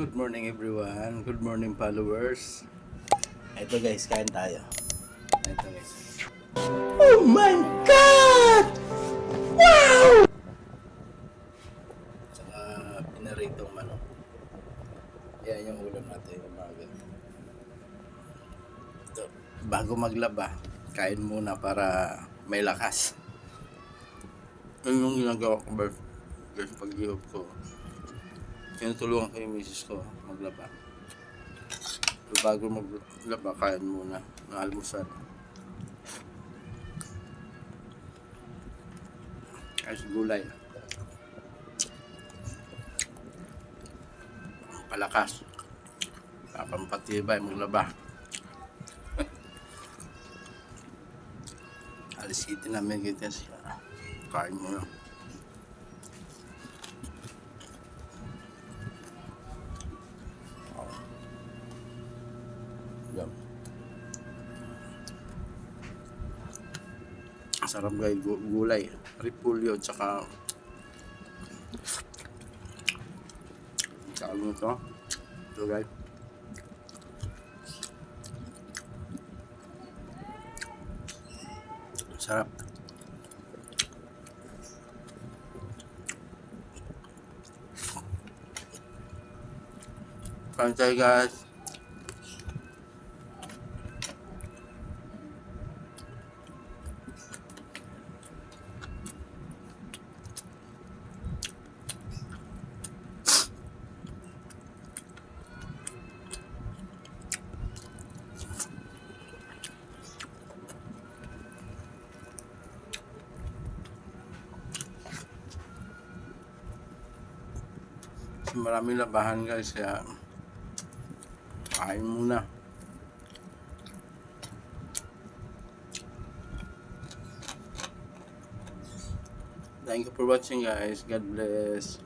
Good morning everyone. Good morning followers. Ito guys, kain tayo. Ito guys. Oh my God! Wow! Saka pinaritong manok. Yan yung ulam natin yung umaga. Ito, bago maglaba, kain muna para may lakas. Yun yung ginagawa ko guys pag-ihop ko. Tinutulungan ko yung misis ko maglaba. So, bago maglaba, kain muna ng almusal. Ayos gulay. Palakas. Papampatibay maglaba. Alis city namin kita siya. Kain muna. Yan. Sarap guys, gulay, repolyo, tsaka ano ito guys. Sarap. Kain tayo guys. Maraming labahan guys, kaya kain muna. Thank you for watching guys. God bless.